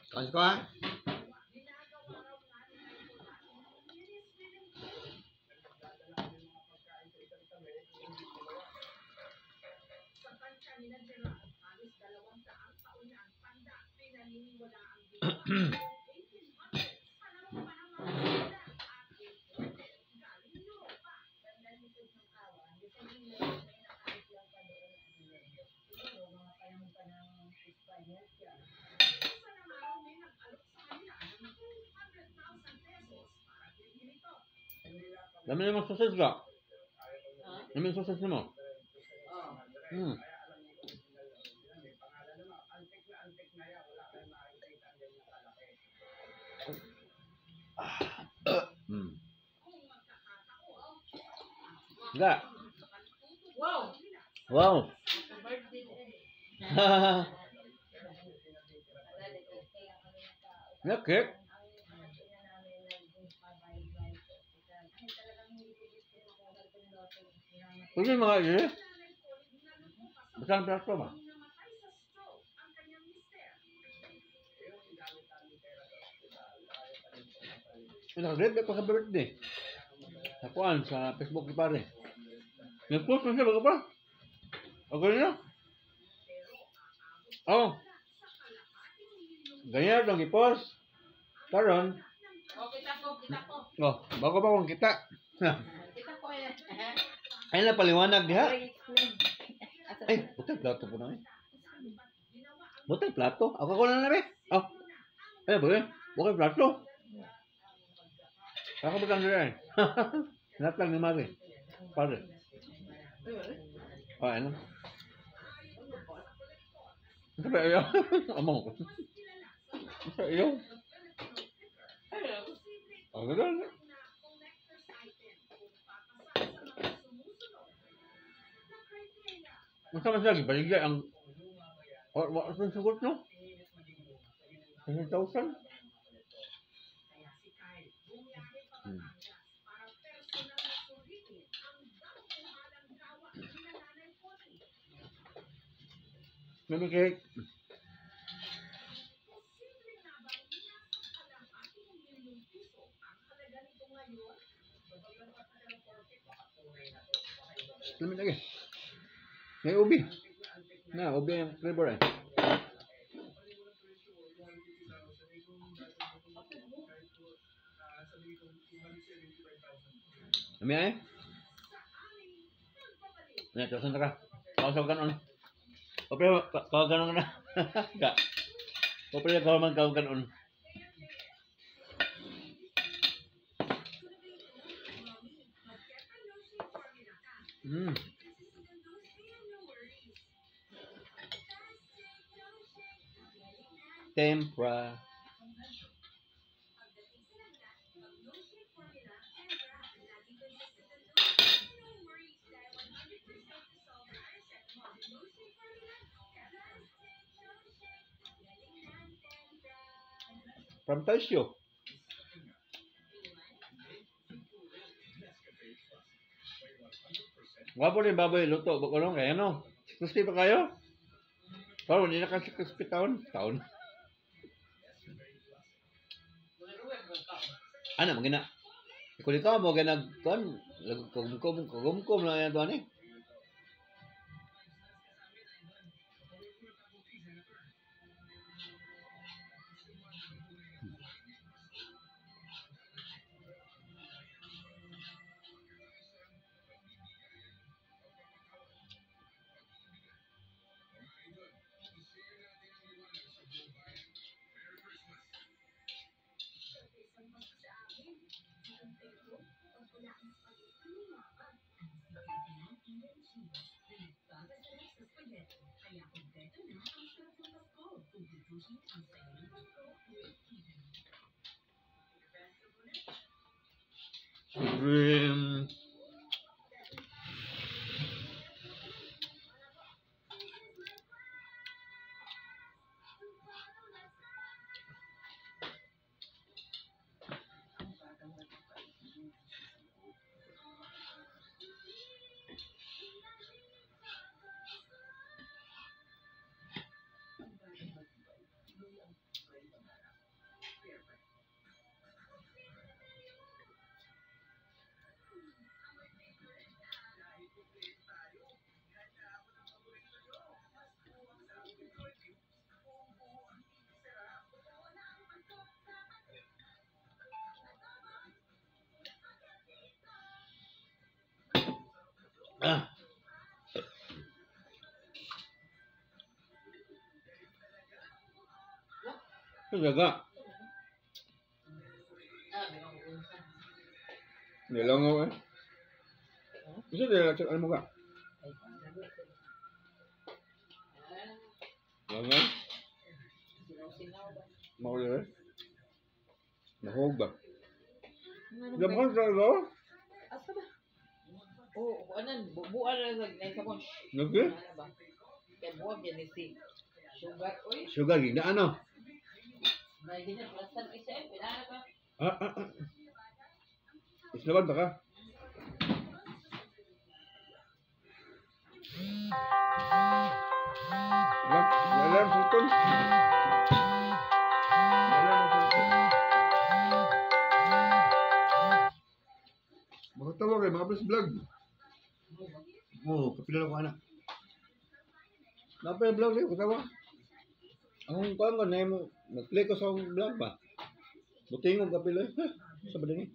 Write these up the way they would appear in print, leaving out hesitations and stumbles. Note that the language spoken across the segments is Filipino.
Kain ko ha? Dami namang sausage ka? Dami yung sausage mo? Enggak. Wow. Ya, cake. Ini mga ini. Besar plato ba? Nag-read ako sa birthday. Nakuan sa Facebook ni pare. Nag-post na siya baga pa. O ganyan na. Oh. Ganyan lang i-post. Karon. Kita ko. Oh, bago pa kung kita. Kita ko yan. Ay na paliwanag diha. Ay, butay plato po na eh. Butay plato. Ako ko na be. Oh. Ay, ba? Butay plato. Ako ba diyan? Natang ni Mari. Pare. Oh, ano? Sabi ayaw. Among ko. Sabi ayaw. Oh, ganun. Masa mas lagi baligya ang what ang sagot no? 100,000. Maybe cake. Lamig lagi. May ubi. Na, ubi yung flavor eh. Lami ay? Nah, terus ka. Kausap ka noon. O pero, kawagan na. Ka. O pero, kawagan noon. Tempura. From Taisyo. Wapo rin baboy luto. Bukulong kaya no? Crispy pa kayo? Parang hindi na kasi crispy taon. Ano, magina. Kung ikaw mo ganag kon, kagumkom lang yan tuan eh. Dream. Talaga. Nilangaw eh. Gusto nila ano mo ka? Langaw? Makulit eh. Nahog ba? Dapat talaga? Asa ba? Oh, anan, bubuan na sa bunch. Nagdi? Ano ba? Kaya buwan yan si Sugar, oy. Sugar, gina ano? May ginaplasan isa eh, pinala ka. Islaban ba ka? Wala ang sultan. Wala ang sultan. Makatawa kayo, mga best vlog. Oo, kapila ko anak. Napay vlog kayo, katawa. Ang kuhan ko, na mo, nag-play ko sa akong vlog ba? Butingog kapila eh. Sa ba din eh?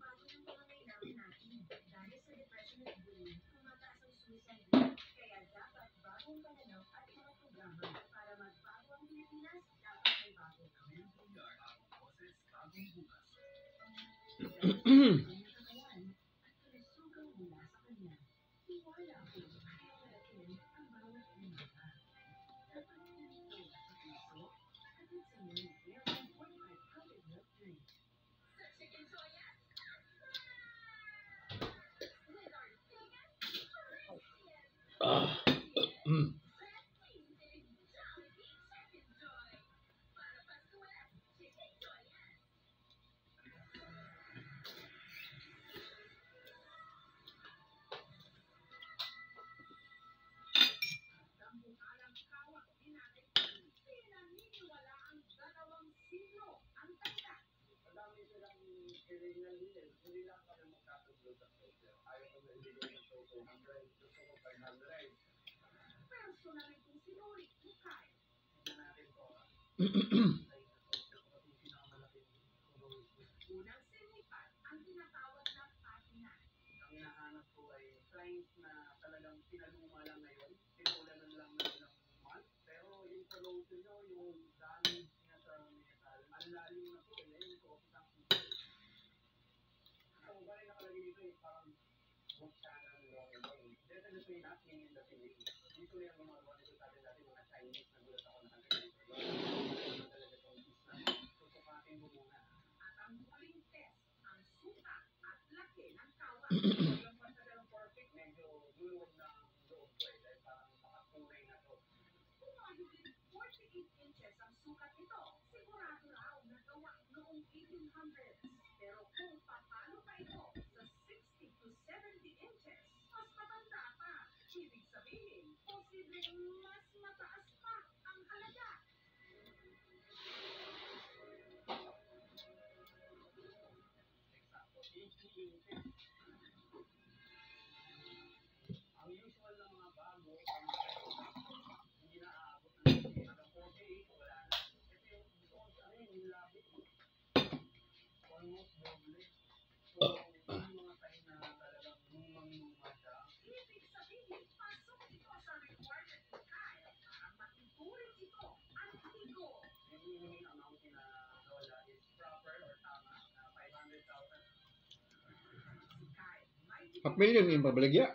Half million yung pabaligya.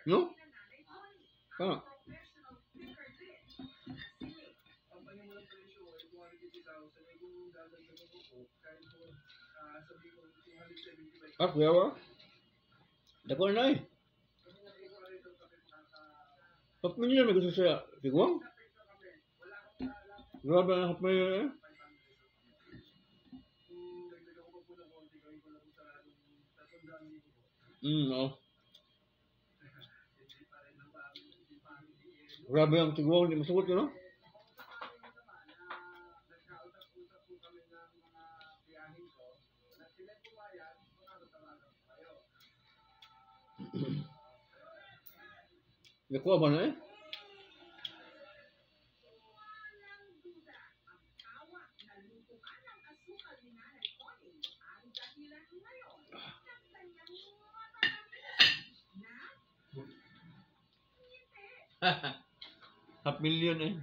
No? Ah. Kuya ba? Dako na eh. Half million may gusto siya. Sigwang? Grabe na half million eh. Oo. Grabe ang tigwang, hindi masuot yun, no? Nakuha ba na eh? Half million eh.